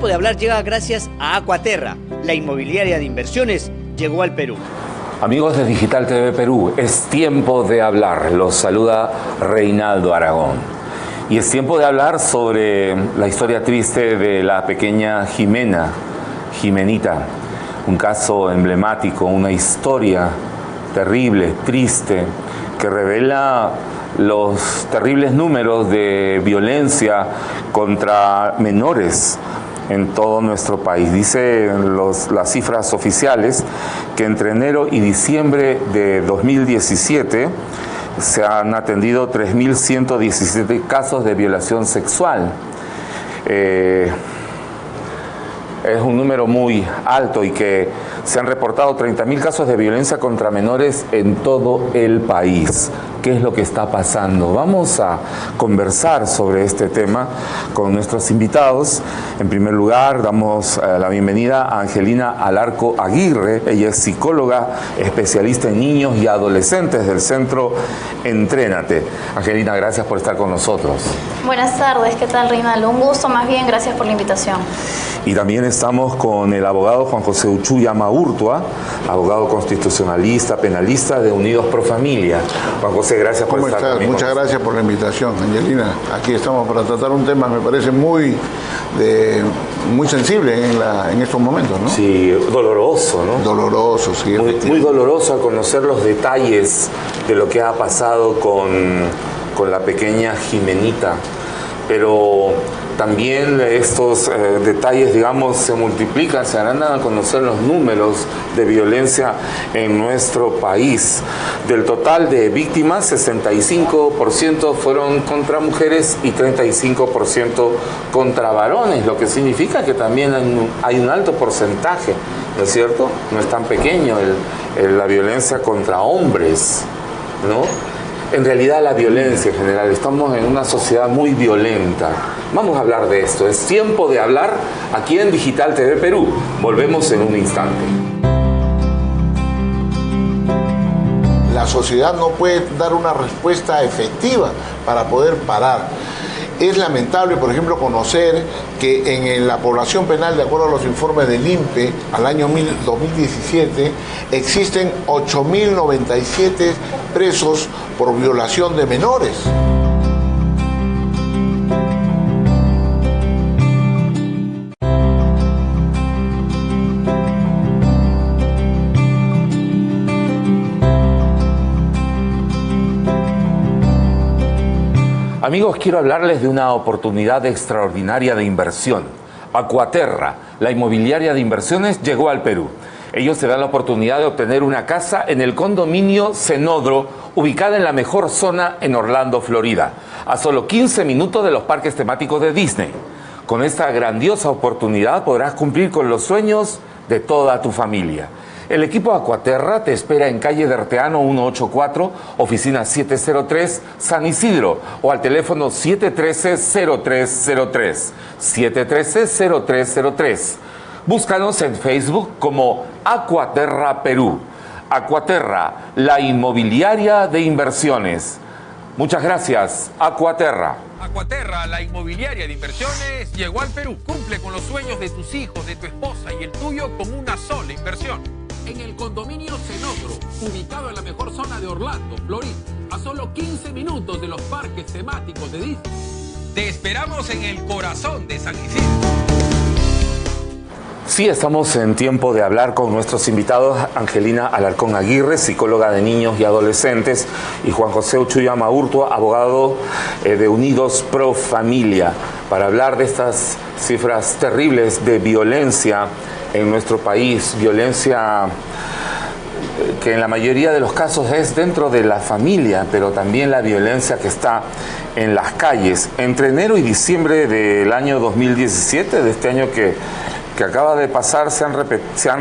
Tiempo de Hablar llega gracias a Aquaterra, la inmobiliaria de inversiones llegó al Perú. Amigos de Digital TV Perú, es tiempo de hablar. Los saluda Reinaldo Aragón. Y es tiempo de hablar sobre la historia triste de la pequeña Jimenita. Un caso emblemático, una historia terrible, triste, que revela los terribles números de violencia contra menores en todo nuestro país. Dicen las cifras oficiales que entre enero y diciembre de 2017 se han atendido 3.117 casos de violación sexual. Es un número muy alto y que se han reportado 30.000 casos de violencia contra menores en todo el país. ¿Qué es lo que está pasando? Vamos a conversar sobre este tema con nuestros invitados. En primer lugar, damos la bienvenida a Angelina Alarco Aguirre. Ella es psicóloga, especialista en niños y adolescentes del Centro Entrénate. Angelina, gracias por estar con nosotros. Buenas tardes, ¿qué tal, Reinaldo? Un gusto, más bien, gracias por la invitación. Y también estamos con el abogado Juan José Uchuyama Urtua, abogado constitucionalista, penalista de Unidos Pro Familia. Juan José, gracias por estar con nosotros. Muchas gracias por la invitación, Angelina. Aquí estamos para tratar un tema, me parece muy sensible en estos momentos, ¿no? Sí, doloroso, ¿no? Doloroso, sí. Muy doloroso al conocer los detalles de lo que ha pasado con la pequeña Jimenita. Pero también estos detalles, digamos, se multiplican, se harán a conocer los números de violencia en nuestro país. Del total de víctimas, 65% fueron contra mujeres y 35% contra varones, lo que significa que también hay un alto porcentaje, ¿no es cierto? No es tan pequeño la violencia contra hombres, ¿no? En realidad la violencia en general, estamos en una sociedad muy violenta. Vamos a hablar de esto. Es tiempo de hablar aquí en Digital TV Perú. Volvemos en un instante. La sociedad no puede dar una respuesta efectiva para poder parar. Es lamentable, por ejemplo, conocer que en la población penal, de acuerdo a los informes del INPE, al año 2017, existen 8.097 presos por violación de menores. Amigos, quiero hablarles de una oportunidad extraordinaria de inversión. Aquaterra, la inmobiliaria de inversiones, llegó al Perú. Ellos se dan la oportunidad de obtener una casa en el condominio Cenodro, ubicada en la mejor zona en Orlando, Florida, a solo 15 minutos de los parques temáticos de Disney. Con esta grandiosa oportunidad podrás cumplir con los sueños de toda tu familia. El equipo Aquaterra te espera en calle de Arteano 184, oficina 703, San Isidro, o al teléfono 713-0303, 713-0303. Búscanos en Facebook como Aquaterra Perú. Aquaterra, la inmobiliaria de inversiones. Muchas gracias, Aquaterra. Aquaterra, la inmobiliaria de inversiones, llegó al Perú. Cumple con los sueños de tus hijos, de tu esposa y el tuyo con una sola inversión. En el condominio Cenodro, ubicado en la mejor zona de Orlando, Florida, a solo 15 minutos de los parques temáticos de Disney. Te esperamos en el corazón de San Isidro. Sí, estamos en tiempo de hablar con nuestros invitados, Angelina Alarcón Aguirre, psicóloga de niños y adolescentes, y Juan José Uchuyama Urtua, abogado de Unidos Pro Familia, para hablar de estas cifras terribles de violencia en nuestro país, violencia que en la mayoría de los casos es dentro de la familia, pero también la violencia que está en las calles. Entre enero y diciembre del año 2017, de este año que acaba de pasar, se han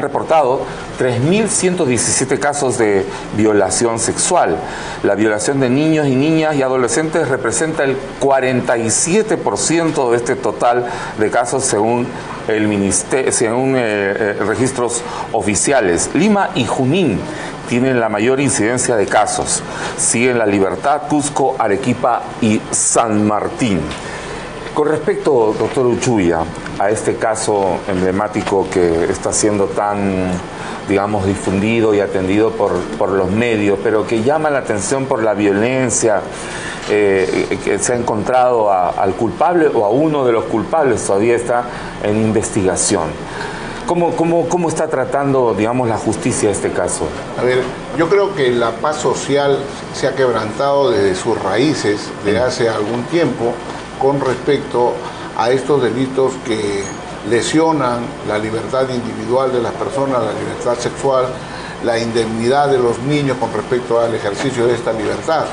reportado 3.117 casos de violación sexual. La violación de niños y niñas y adolescentes representa el 47% de este total de casos según el ministerio, según registros oficiales. Lima y Junín tienen la mayor incidencia de casos. Siguen La Libertad, Cusco, Arequipa y San Martín. Con respecto, doctor Uchuya, a este caso emblemático que está siendo tan, digamos, difundido y atendido por los medios, pero que llama la atención por la violencia, que se ha encontrado al culpable o a uno de los culpables, todavía está en investigación. ¿Cómo está tratando, digamos, la justicia este caso? A ver, yo creo que la paz social se ha quebrantado desde sus raíces de hace algún tiempo con respecto a estos delitos que lesionan la libertad individual de las personas, la libertad sexual, la indemnidad de los niños con respecto al ejercicio de esta libertad.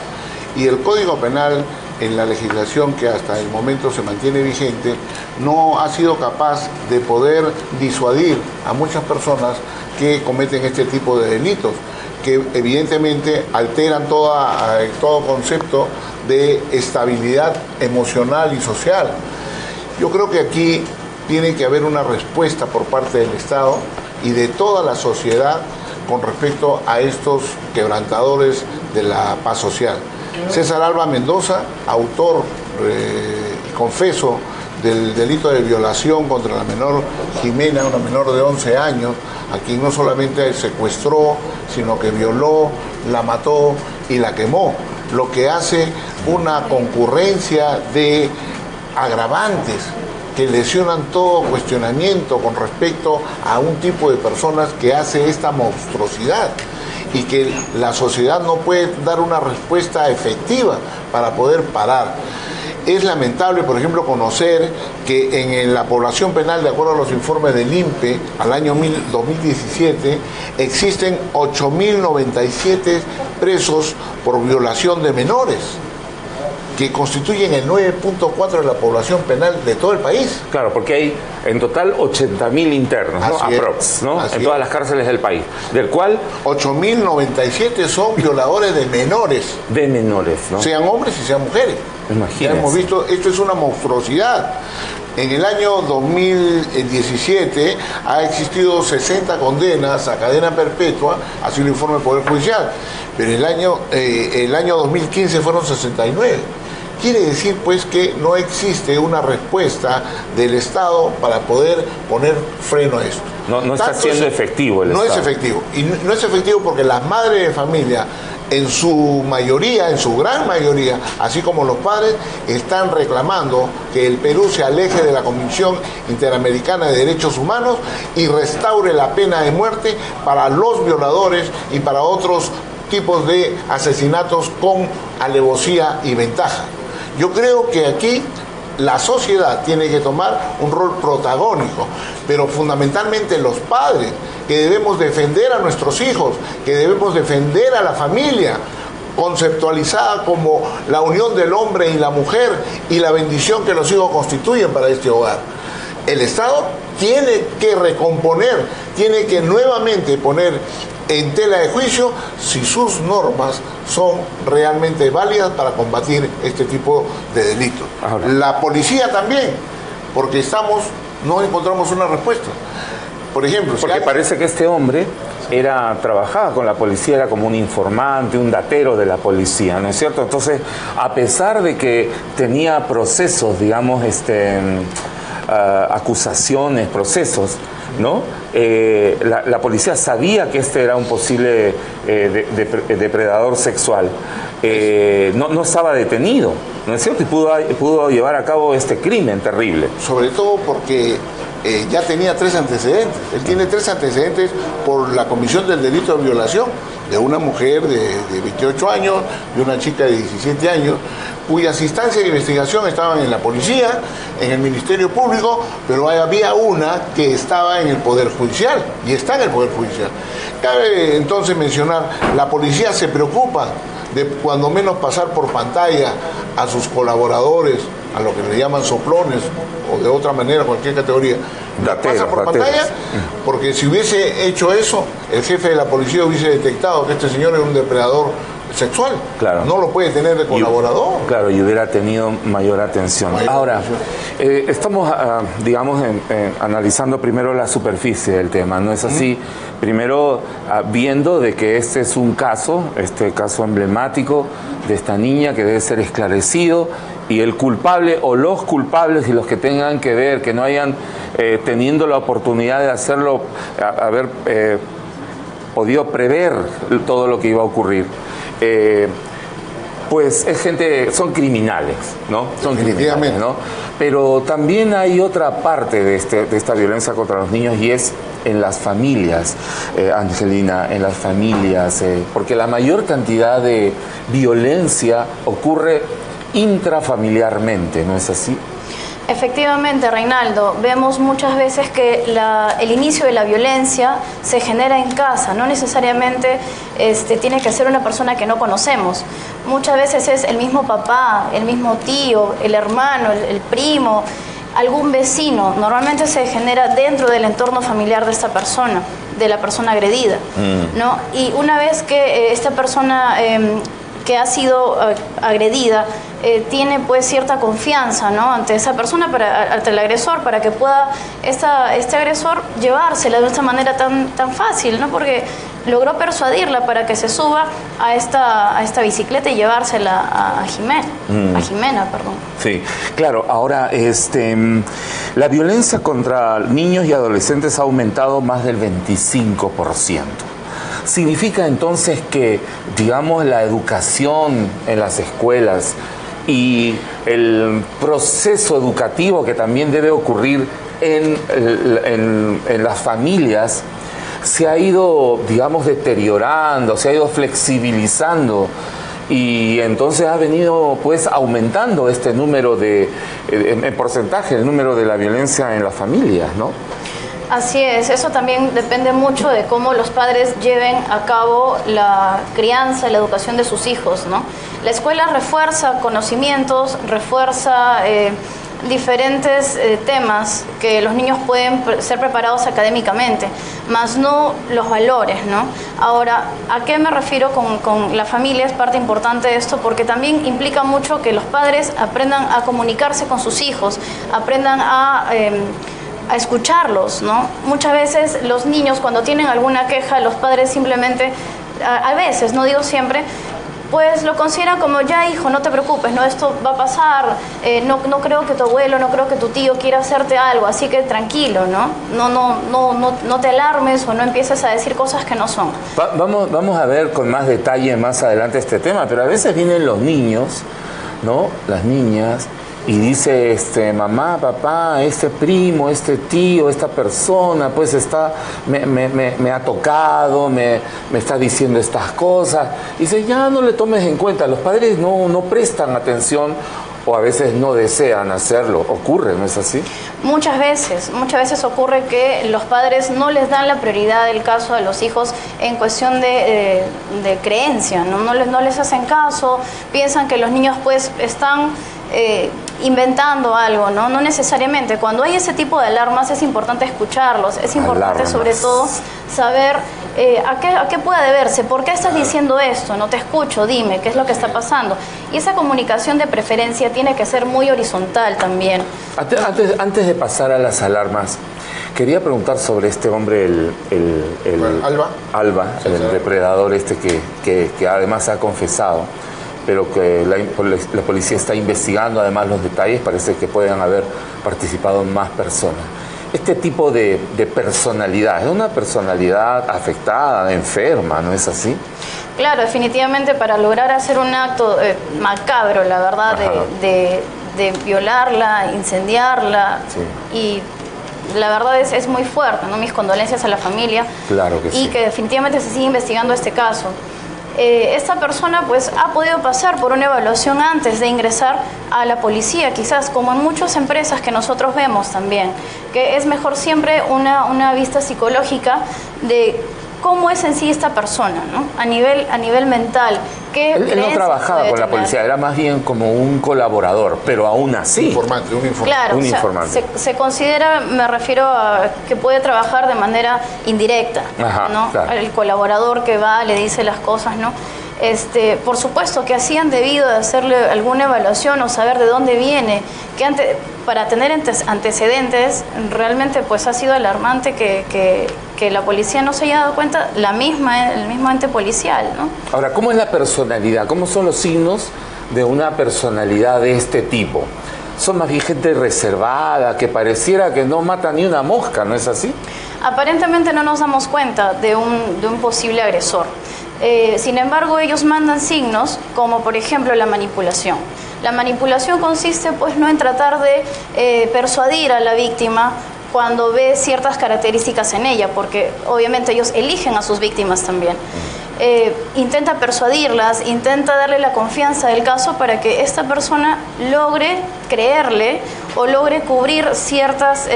Y el Código Penal, en la legislación que hasta el momento se mantiene vigente, no ha sido capaz de poder disuadir a muchas personas que cometen este tipo de delitos, que evidentemente alteran todo concepto de estabilidad emocional y social. Yo creo que aquí tiene que haber una respuesta por parte del Estado y de toda la sociedad con respecto a estos quebrantadores de la paz social. César Alba Mendoza, autor y confeso del delito de violación contra la menor Jimena, una menor de 11 años, a quien no solamente secuestró, sino que violó, la mató y la quemó, lo que hace una concurrencia de agravantes que lesionan todo cuestionamiento con respecto a un tipo de personas que hace esta monstruosidad, y que la sociedad no puede dar una respuesta efectiva para poder parar. Es lamentable, por ejemplo, conocer que en la población penal, de acuerdo a los informes del INPE, al año 2017, existen 8.097 presos por violación de menores, que constituyen el 9.4% de la población penal de todo el país. Claro, porque hay en total 80.000 internos, ¿no? Aprox, ¿no? En todas las cárceles del país, del cual 8.097 son violadores de menores. De menores, ¿no? Sean hombres y sean mujeres. Imagínense. Ya hemos visto, esto es una monstruosidad. En el año 2017 ha existido 60 condenas a cadena perpetua, así lo informa el Poder Judicial, pero el año 2015 fueron 69. Quiere decir pues que no existe una respuesta del Estado para poder poner freno a esto. No está siendo efectivo el Estado. No es efectivo. Y no es efectivo porque las madres de familia, en su mayoría, en su gran mayoría, así como los padres, están reclamando que el Perú se aleje de la Convención Interamericana de Derechos Humanos y restaure la pena de muerte para los violadores y para otros tipos de asesinatos con alevosía y ventaja. Yo creo que aquí la sociedad tiene que tomar un rol protagónico, pero fundamentalmente los padres, que debemos defender a nuestros hijos, que debemos defender a la familia, conceptualizada como la unión del hombre y la mujer y la bendición que los hijos constituyen para este hogar. El Estado tiene que recomponer, tiene que nuevamente poner en tela de juicio si sus normas son realmente válidas para combatir este tipo de delitos. Ahora, la policía también, porque no encontramos una respuesta. Por ejemplo, porque parece que este hombre trabajaba con la policía, era como un informante, un datero de la policía, ¿no es cierto? Entonces, a pesar de que tenía procesos, digamos, acusaciones, procesos, ¿no? La policía sabía que este era un posible depredador sexual. No estaba detenido, ¿no es cierto? Y pudo llevar a cabo este crimen terrible. Sobre todo porque ya tenía 3 antecedentes. Él tiene 3 antecedentes por la comisión del delito de violación de una mujer de 28 años, de una chica de 17 años, cuyas instancias de investigación estaban en la policía, en el Ministerio Público, pero había una que estaba en el Poder Judicial, y está en el Poder Judicial. Cabe entonces mencionar, la policía se preocupa de cuando menos pasar por pantalla a sus colaboradores, a lo que le llaman soplones, o de otra manera, cualquier categoría, pasa por pantalla, porque si hubiese hecho eso, el jefe de la policía hubiese detectado que este señor es un depredador sexual. Claro. No lo puede tener de colaborador. Claro, y hubiera tenido mayor atención. Ahora, estamos, digamos, analizando primero la superficie del tema, ¿no es así? Primero, viendo de que este es un caso, este caso emblemático de esta niña que debe ser esclarecido, y el culpable o los culpables y los que tengan que ver, que no hayan teniendo la oportunidad de hacerlo, haber podido prever todo lo que iba a ocurrir. Pues es gente, son criminales, ¿no? Son criminales, ¿no? Pero también hay otra parte de esta violencia contra los niños, y es en las familias, Angelina, en las familias, porque la mayor cantidad de violencia ocurre intrafamiliarmente, ¿no es así? Efectivamente, Reinaldo, vemos muchas veces que el inicio de la violencia se genera en casa, no necesariamente tiene que ser una persona que no conocemos. Muchas veces es el mismo papá, el mismo tío, el hermano, el primo, algún vecino. Normalmente se genera dentro del entorno familiar de esta persona, de la persona agredida, ¿no? Y una vez que esta persona que ha sido agredida tiene pues cierta confianza, ¿no?, ante esa persona, ante el agresor, para que pueda este agresor llevársela de esta manera tan fácil, ¿no?, porque logró persuadirla para que se suba a esta bicicleta y llevársela a Jimena. Sí, claro. Ahora, la violencia contra niños y adolescentes ha aumentado más del 25%. ¿Significa entonces que, digamos, la educación en las escuelas y el proceso educativo que también debe ocurrir en las familias se ha ido, digamos, deteriorando, se ha ido flexibilizando, y entonces ha venido pues aumentando este número en porcentaje, el número de la violencia en las familias, ¿no? Así es, eso también depende mucho de cómo los padres lleven a cabo la crianza, la educación de sus hijos, ¿no? La escuela refuerza conocimientos, refuerza diferentes temas que los niños pueden ser preparados académicamente, más no los valores, ¿no? Ahora, ¿a qué me refiero con la familia? Es parte importante de esto, porque también implica mucho que los padres aprendan a comunicarse con sus hijos, aprendan a escucharlos, ¿no? Muchas veces los niños, cuando tienen alguna queja, los padres simplemente, a veces, no digo siempre, pues lo consideran como: ya, hijo, no te preocupes, no, esto va a pasar, no creo que tu abuelo, no creo que tu tío quiera hacerte algo, así que tranquilo, ¿no? No te alarmes o no empieces a decir cosas que no son. Vamos a ver con más detalle más adelante este tema, pero a veces vienen los niños, ¿no?, las niñas, y dice, mamá, papá, este primo, este tío, esta persona, pues me ha tocado, me está diciendo estas cosas. Y dice, ya no le tomes en cuenta. Los padres no prestan atención, o a veces no desean hacerlo. Ocurre, ¿no es así? Muchas veces ocurre que los padres no les dan la prioridad del caso a los hijos en cuestión de creencia, ¿no? No les hacen caso, piensan que los niños pues están inventando algo, ¿no? No necesariamente. Cuando hay ese tipo de alarmas es importante escucharlos, es importante sobre todo saber a qué puede deberse, por qué estás diciendo esto, no te escucho, dime, qué es lo que está pasando. Y esa comunicación de preferencia tiene que ser muy horizontal también. Antes de pasar a las alarmas, quería preguntar sobre este hombre, Alba, el depredador que además ha confesado, pero que la policía está investigando además los detalles. Parece que pueden haber participado más personas. Este tipo de personalidad, ¿es una personalidad afectada, enferma, no es así? Claro, definitivamente, para lograr hacer un acto macabro, la verdad, de violarla, incendiarla, sí. Y la verdad es muy fuerte, ¿no? Mis condolencias a la familia. Claro que sí. Y que definitivamente se sigue investigando este caso. Esta persona pues ha podido pasar por una evaluación antes de ingresar a la policía, quizás como en muchas empresas que nosotros vemos también, que es mejor siempre una vista psicológica de cómo es en sí esta persona, ¿no? A nivel mental. Él no trabajaba con la policía, era más bien como un colaborador, pero aún así. Un informante. Claro, informante. Se considera, me refiero a que puede trabajar de manera indirecta, Ajá, ¿no? Claro. El colaborador que va, le dice las cosas, ¿no? Por supuesto que así han debido de hacerle alguna evaluación o saber de dónde viene, para tener antecedentes. Realmente pues ha sido alarmante que la policía no se haya dado cuenta, el mismo ente policial, ¿no? Ahora, ¿cómo es la personalidad? ¿Cómo son los signos de una personalidad de este tipo? Son más bien gente reservada, que pareciera que no mata ni una mosca, ¿no es así? Aparentemente no nos damos cuenta de un posible agresor. Sin embargo, ellos mandan signos como por ejemplo la manipulación. La manipulación consiste pues no en tratar de persuadir a la víctima cuando ve ciertas características en ella, porque obviamente ellos eligen a sus víctimas también. Intenta persuadirlas, intenta darle la confianza del caso para que esta persona logre creerle o logre cubrir ciertas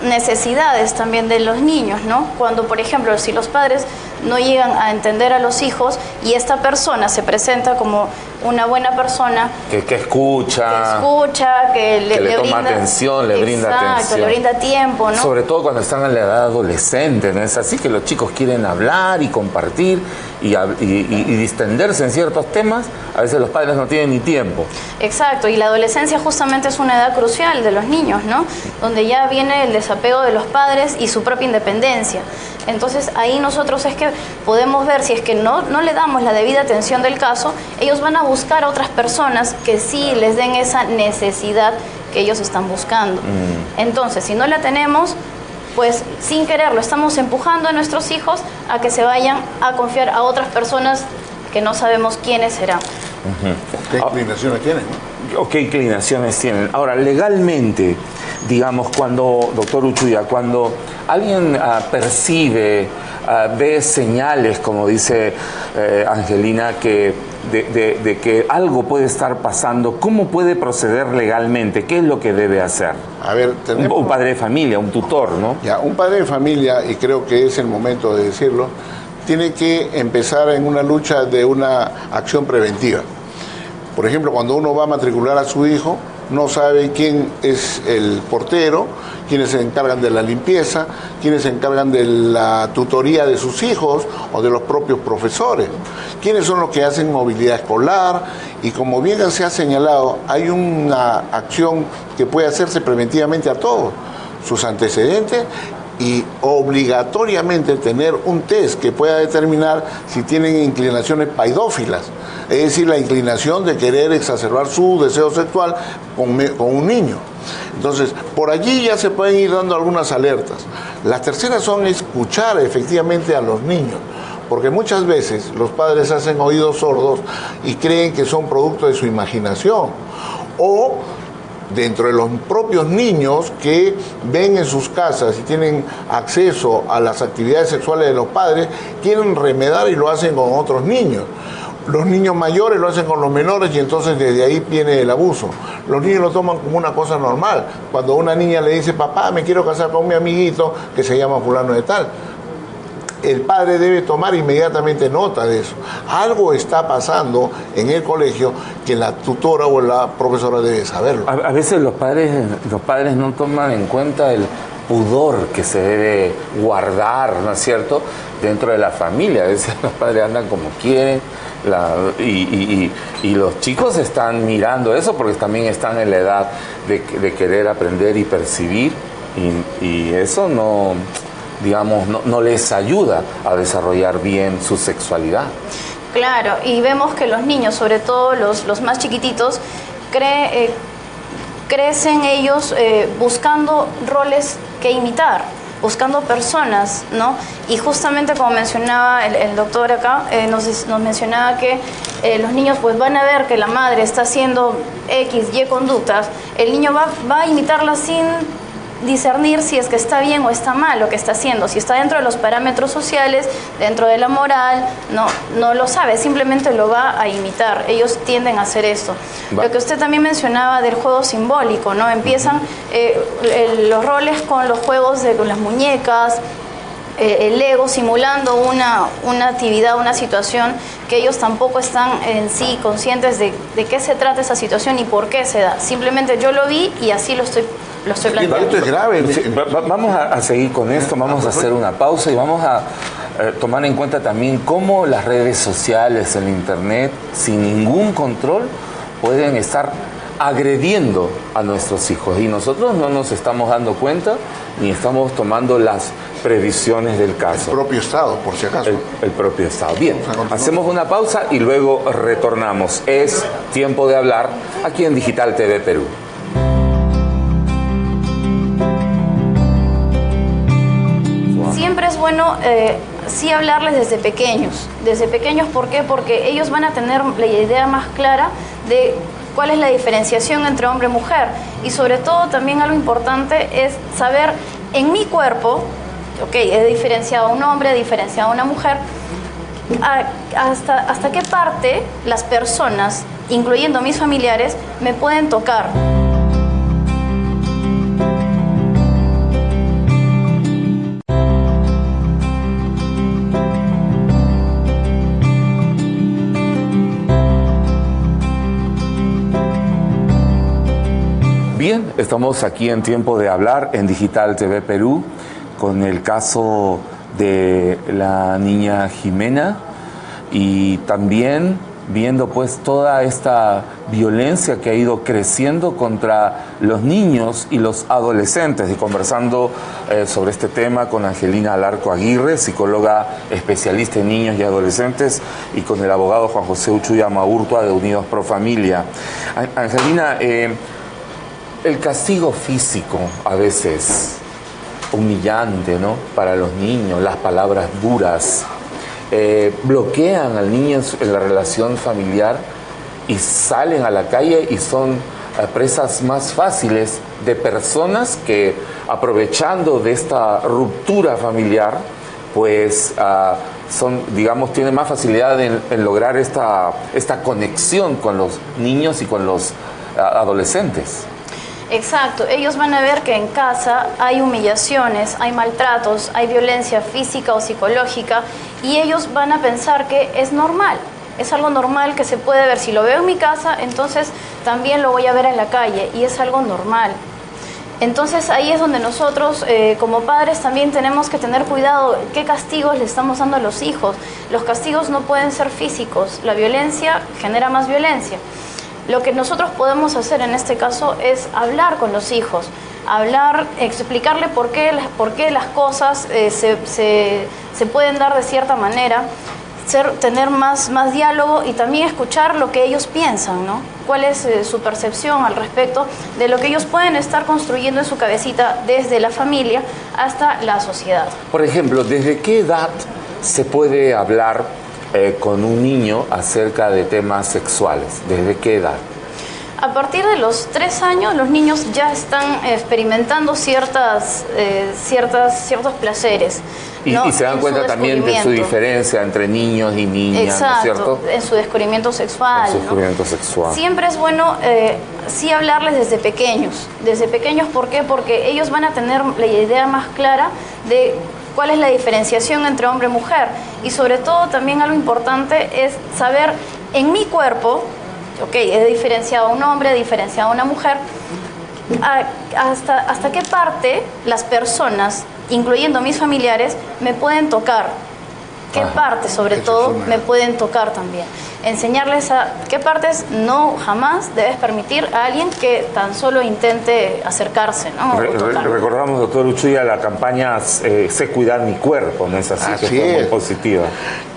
necesidades también de los niños, ¿no? Cuando, por ejemplo, si los padres no llegan a entender a los hijos y esta persona se presenta como una buena persona que escucha, que le toma brinda atención, le brinda atención, le brinda tiempo, ¿no? Sobre todo cuando están en la edad adolescente, ¿no es así? Que los chicos quieren hablar y compartir y distenderse en ciertos temas. A veces los padres no tienen ni tiempo. Exacto, y la adolescencia justamente es una edad crucial de los niños, ¿no? Donde ya viene el desapego de los padres y su propia independencia. Entonces ahí nosotros es que podemos ver, si es que no le damos la debida atención del caso, ellos van a buscar a otras personas que sí les den esa necesidad que ellos están buscando. Entonces, si no la tenemos, pues sin quererlo estamos empujando a nuestros hijos a que se vayan a confiar a otras personas que no sabemos quiénes serán. ¿Qué inclinaciones tienen? ¿O qué inclinaciones tienen? Ahora, legalmente, digamos, doctor Uchuya, cuando alguien percibe, ve señales, como dice Angelina, de que algo puede estar pasando, ¿cómo puede proceder legalmente? ¿Qué es lo que debe hacer? A ver, tenemos un padre de familia, un tutor, ¿no? Ya, un padre de familia, y creo que es el momento de decirlo, tiene que empezar en una lucha de una acción preventiva. Por ejemplo, cuando uno va a matricular a su hijo, no sabe quién es el portero, quiénes se encargan de la limpieza, quiénes se encargan de la tutoría de sus hijos o de los propios profesores, quiénes son los que hacen movilidad escolar, y como bien se ha señalado, hay una acción que puede hacerse preventivamente a todos, sus antecedentes, y obligatoriamente tener un test que pueda determinar si tienen inclinaciones paidófilas, es decir, la inclinación de querer exacerbar su deseo sexual con un niño. Entonces, por allí ya se pueden ir dando algunas alertas. Las terceras son escuchar efectivamente a los niños, porque muchas veces los padres hacen oídos sordos y creen que son producto de su imaginación, o dentro de los propios niños que ven en sus casas y tienen acceso a las actividades sexuales de los padres, quieren remedar y lo hacen con otros niños. Los niños mayores lo hacen con los menores y entonces desde ahí viene el abuso. Los niños lo toman como una cosa normal. Cuando una niña le dice, papá, me quiero casar con mi amiguito que se llama fulano de tal, el padre debe tomar inmediatamente nota de eso. Algo está pasando en el colegio que la tutora o la profesora debe saberlo. A veces los padres no toman en cuenta el pudor que se debe guardar, ¿no es cierto?, dentro de la familia. A veces los padres andan como quieren y los chicos están mirando eso porque también están en la edad de querer aprender y percibir, y eso no, digamos, no les ayuda a desarrollar bien su sexualidad. Claro, y vemos que los niños, sobre todo los más chiquititos, crecen ellos buscando roles que imitar, buscando personas, ¿no? Y justamente como mencionaba el doctor acá, nos mencionaba que los niños pues van a ver que la madre está haciendo X, Y conductas, el niño va a imitarla sin discernir si es que está bien o está mal lo que está haciendo, si está dentro de los parámetros sociales, dentro de la moral, no lo sabe, simplemente lo va a imitar. Ellos tienden a hacer esto. Lo que usted también mencionaba del juego simbólico, ¿no? Empiezan los roles con los juegos con las muñecas, el Lego, simulando una actividad, una situación que ellos tampoco están en sí conscientes de qué se trata esa situación y por qué se da. Simplemente yo lo vi y así lo estoy planteando. Esto es grave. Vamos a seguir con esto, vamos a hacer una pausa y vamos a tomar en cuenta también cómo las redes sociales, el internet, sin ningún control, pueden estar agrediendo a nuestros hijos. Y nosotros no nos estamos dando cuenta ni estamos tomando las previsiones del caso. El propio Estado, por si acaso. El propio Estado. Bien, hacemos una pausa y luego retornamos. Es tiempo de hablar aquí en Digital TV Perú. Siempre es bueno sí hablarles desde pequeños. Desde pequeños, ¿por qué? Porque ellos van a tener la idea más clara de cuál es la diferenciación entre hombre y mujer. Y sobre todo también algo importante es saber en mi cuerpo, ok, he diferenciado a un hombre, he diferenciado a una mujer, hasta qué parte las personas, incluyendo mis familiares, me pueden tocar. Bien, estamos aquí en Tiempo de Hablar en Digital TV Perú con el caso de la niña Jimena y también viendo pues toda esta violencia que ha ido creciendo contra los niños y los adolescentes, y conversando sobre este tema con Angelina Alarco Aguirre, psicóloga especialista en niños y adolescentes, y con el abogado Juan José Uchuya Maurtua de Unidos Pro Familia. Angelina, el castigo físico a veces humillante, ¿no?, para los niños, las palabras duras, bloquean al niño en la relación familiar y salen a la calle y son presas más fáciles de personas que, aprovechando de esta ruptura familiar, pues tienen más facilidad en lograr esta conexión con los niños y con los adolescentes. Exacto, ellos van a ver que en casa hay humillaciones, hay maltratos, hay violencia física o psicológica, y ellos van a pensar que es normal, es algo normal que se puede ver. Si lo veo en mi casa, entonces también lo voy a ver en la calle, y es algo normal. Entonces ahí es donde nosotros como padres también tenemos que tener cuidado qué castigos le estamos dando a los hijos. Los castigos no pueden ser físicos, la violencia genera más violencia. Lo que nosotros podemos hacer en este caso es hablar con los hijos, explicarle por qué las cosas se pueden dar de cierta manera, tener más diálogo y también escuchar lo que ellos piensan, ¿no? Cuál es su percepción al respecto de lo que ellos pueden estar construyendo en su cabecita desde la familia hasta la sociedad. Por ejemplo, ¿desde qué edad se puede hablar con un niño acerca de temas sexuales? ¿Desde qué edad? A partir de los 3 años los niños ya están experimentando ciertos placeres. Y se dan cuenta también de su diferencia entre niños y niñas. Exacto, ¿no es cierto? En su descubrimiento sexual. En su descubrimiento sexual. Siempre es bueno sí hablarles desde pequeños. ¿Por qué? Porque ellos van a tener la idea más clara de cuál es la diferenciación entre hombre y mujer. Y sobre todo también algo importante es saber en mi cuerpo, ok, he diferenciado a un hombre, he diferenciado a una mujer, hasta qué parte las personas, incluyendo mis familiares, me pueden tocar. ¿Qué partes, sobre todo, me pueden tocar también? Enseñarles a qué partes no jamás debes permitir a alguien que tan solo intente acercarse, ¿no? Recordamos, doctor Uchuya, la campaña Sé cuidar mi cuerpo, ¿no es así? Así que fue muy es. positiva.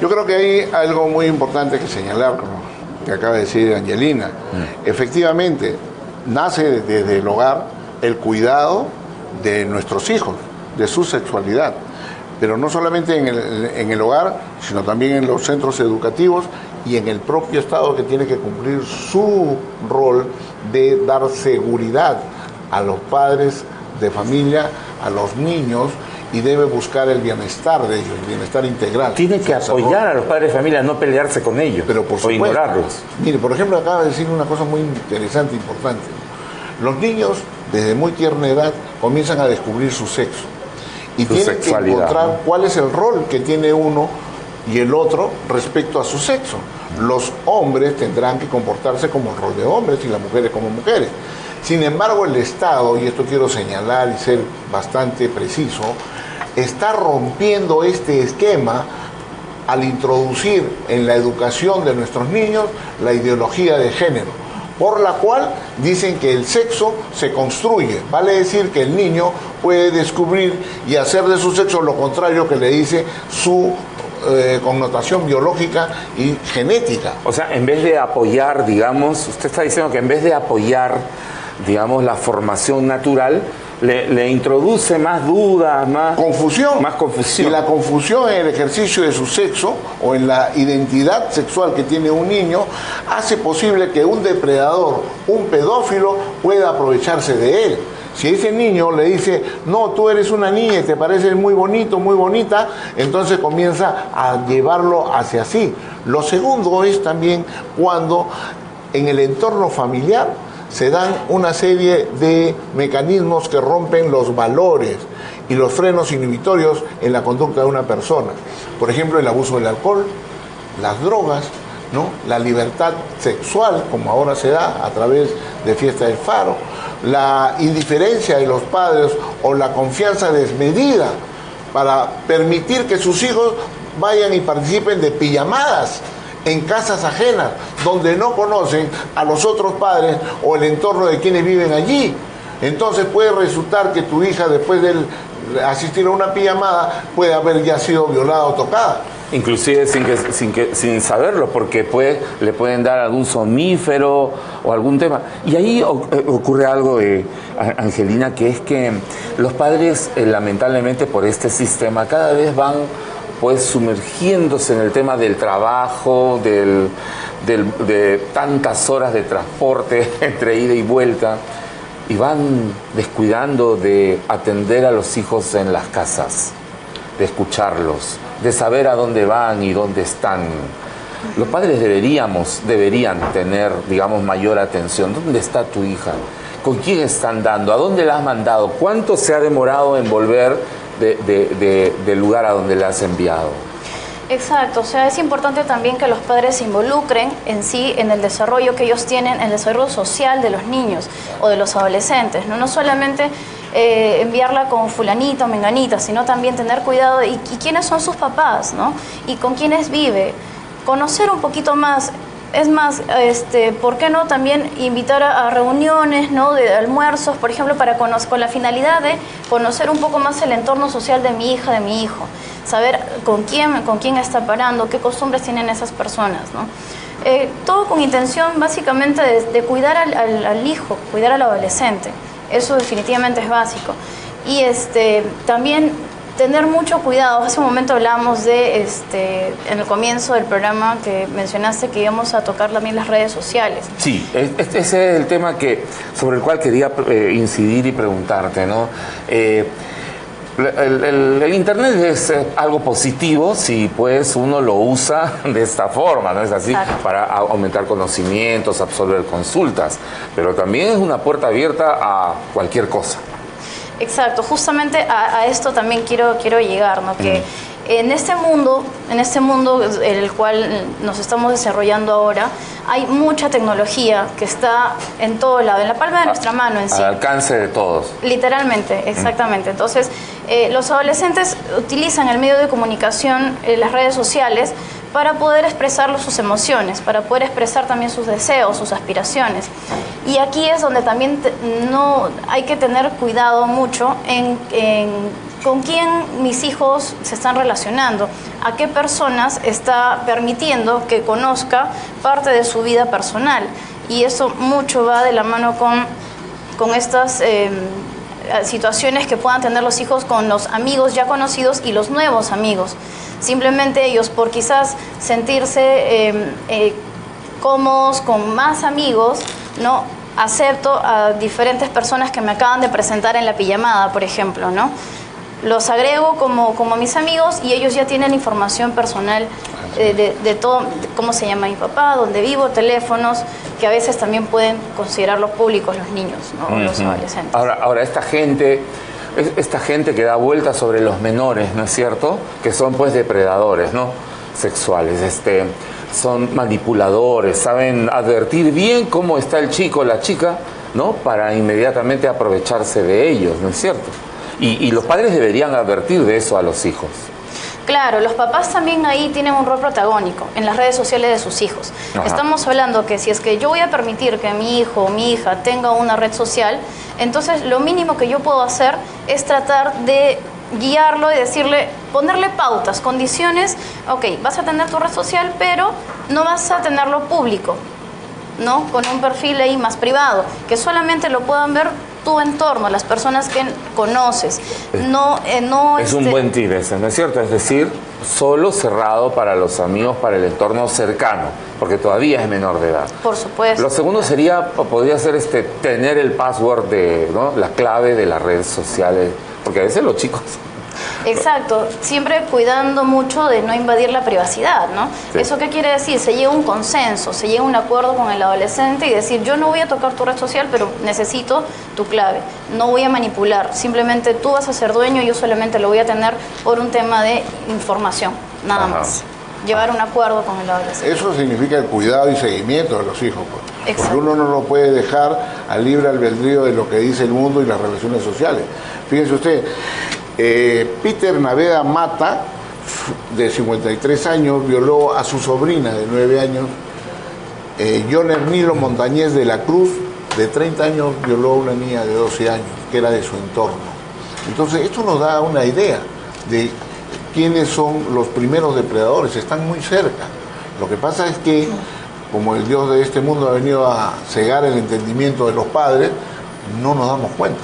Yo creo que hay algo muy importante que señalar, como que acaba de decir Angelina. Efectivamente, nace desde el hogar el cuidado de nuestros hijos, de su sexualidad. Pero no solamente en el hogar, sino también en los centros educativos y en el propio Estado, que tiene que cumplir su rol de dar seguridad a los padres de familia, a los niños, y debe buscar el bienestar de ellos, el bienestar integral. Tiene que apoyar a los padres de familia, no pelearse con ellos, pero por o supuesto, ignorarlos. Mire, por ejemplo, acaba de decir una cosa muy interesante, importante. Los niños, desde muy tierna edad, comienzan a descubrir su sexo. Y tienen que encontrar, ¿no?, cuál es el rol que tiene uno y el otro respecto a su sexo. Los hombres tendrán que comportarse como el rol de hombres y las mujeres como mujeres. Sin embargo, el Estado, y esto quiero señalar y ser bastante preciso, está rompiendo este esquema al introducir en la educación de nuestros niños la ideología de género, por la cual dicen que el sexo se construye, vale decir que el niño puede descubrir y hacer de su sexo lo contrario que le dice su connotación biológica y genética. O sea, en vez de apoyar, digamos, usted está diciendo que en vez de apoyar, digamos, la formación natural, le introduce más dudas, más confusión. Y la confusión en el ejercicio de su sexo o en la identidad sexual que tiene un niño hace posible que un depredador, un pedófilo, pueda aprovecharse de él. Si ese niño le dice, no, tú eres una niña y te pareces muy bonito, muy bonita, entonces comienza a llevarlo hacia así. Lo segundo es también cuando en el entorno familiar se dan una serie de mecanismos que rompen los valores y los frenos inhibitorios en la conducta de una persona. Por ejemplo, el abuso del alcohol, las drogas, ¿no? La libertad sexual, como ahora se da a través de Fiesta del Faro, la indiferencia de los padres o la confianza desmedida para permitir que sus hijos vayan y participen de pijamadas en casas ajenas, donde no conocen a los otros padres o el entorno de quienes viven allí. Entonces puede resultar que tu hija, después de asistir a una pijamada, puede haber ya sido violada o tocada. Inclusive sin saberlo, porque le pueden dar algún somnífero o algún tema. Y ahí ocurre algo, Angelina, que es que los padres, lamentablemente por este sistema, cada vez van pues sumergiéndose en el tema del trabajo, de tantas horas de transporte entre ida y vuelta, y van descuidando de atender a los hijos en las casas, de escucharlos, de saber a dónde van y dónde están. Los padres deberían tener, digamos, mayor atención. ¿Dónde está tu hija? ¿Con quién están dando? ¿A dónde la has mandado? ¿Cuánto se ha demorado en volver del lugar a donde la has enviado? Exacto, o sea, es importante también que los padres se involucren en sí, en el desarrollo que ellos tienen, en el desarrollo social de los niños o de los adolescentes, no solamente enviarla con fulanita o menganita, sino también tener cuidado de y quiénes son sus papás, ¿no? Y con quiénes vive, conocer un poquito más. Es más, ¿por qué no también invitar a reuniones, ¿no? De almuerzos, por ejemplo, con la finalidad de conocer un poco más el entorno social de mi hija, de mi hijo, saber con quién está parando, qué costumbres tienen esas personas, ¿no? Todo con intención básicamente de cuidar al hijo, cuidar al adolescente. Eso definitivamente es básico. Y también tener mucho cuidado. Hace un momento hablábamos de, en el comienzo del programa que mencionaste que íbamos a tocar también las redes sociales. Sí, ese es el tema sobre el cual quería incidir y preguntarte, ¿no? El Internet es algo positivo si pues uno lo usa de esta forma, ¿no es así? Claro. Para aumentar conocimientos, absorber consultas, pero también es una puerta abierta a cualquier cosa. Exacto, justamente a esto también quiero llegar, ¿no? Que en este mundo en el cual nos estamos desarrollando ahora, hay mucha tecnología que está en todo lado, en la palma de nuestra mano en sí. Al alcance de todos. Literalmente, exactamente. Entonces, los adolescentes utilizan el medio de comunicación, las redes sociales, para poder expresar sus emociones, para poder expresar también sus deseos, sus aspiraciones. Y aquí es donde también no hay que tener cuidado mucho en con quién mis hijos se están relacionando, a qué personas está permitiendo que conozca parte de su vida personal. Y eso mucho va de la mano con estas situaciones que puedan tener los hijos con los amigos ya conocidos y los nuevos amigos. Simplemente ellos, por quizás sentirse cómodos con más amigos, ¿no? Acepto a diferentes personas que me acaban de presentar en la pijamada, por ejemplo, ¿no? Los agrego como mis amigos y ellos ya tienen información personal de todo, cómo se llama mi papá, dónde vivo, teléfonos, que a veces también pueden considerarlos públicos los niños, ¿no? Los adolescentes. Ahora esta gente que da vueltas sobre los menores, ¿no es cierto? Que son pues depredadores, ¿no? Sexuales, son manipuladores, saben advertir bien cómo está el chico o la chica, ¿no? Para inmediatamente aprovecharse de ellos, ¿no es cierto? Y los padres deberían advertir de eso a los hijos. Claro, los papás también ahí tienen un rol protagónico en las redes sociales de sus hijos. Ajá. Estamos hablando que si es que yo voy a permitir que mi hijo o mi hija tenga una red social, entonces lo mínimo que yo puedo hacer es tratar de guiarlo y decirle, ponerle pautas, condiciones. Ok, vas a tener tu red social, pero no vas a tenerlo público, ¿no? Con un perfil ahí más privado, que solamente lo puedan ver tu entorno, las personas que conoces. Es un buen tip ese, ¿no es cierto? Es decir, solo cerrado para los amigos, para el entorno cercano, porque todavía es menor de edad. Por supuesto. Lo segundo podría ser tener el password, ¿no? La clave de las redes sociales, porque a veces los chicos... Exacto, siempre cuidando mucho de no invadir la privacidad, ¿no? Sí. ¿Eso qué quiere decir? Se llega a un consenso, se llega a un acuerdo con el adolescente y decir, yo no voy a tocar tu red social, pero necesito tu clave, no voy a manipular, simplemente tú vas a ser dueño, yo solamente lo voy a tener por un tema de información, nada Ajá. más. Llevar un acuerdo con el adolescente. Eso significa el cuidado y seguimiento de los hijos, pues. Exacto. Porque uno no lo puede dejar al libre albedrío de lo que dice el mundo y las relaciones sociales. Fíjense usted, Peter Naveda Mata, de 53 años, violó a su sobrina de 9 años. John Ernilo Montañez de la Cruz, de 30 años, violó a una niña de 12 años, que era de su entorno. Entonces, esto nos da una idea de quiénes son los primeros depredadores, están muy cerca. Lo que pasa es que, como el Dios de este mundo ha venido a cegar el entendimiento de los padres, no nos damos cuenta.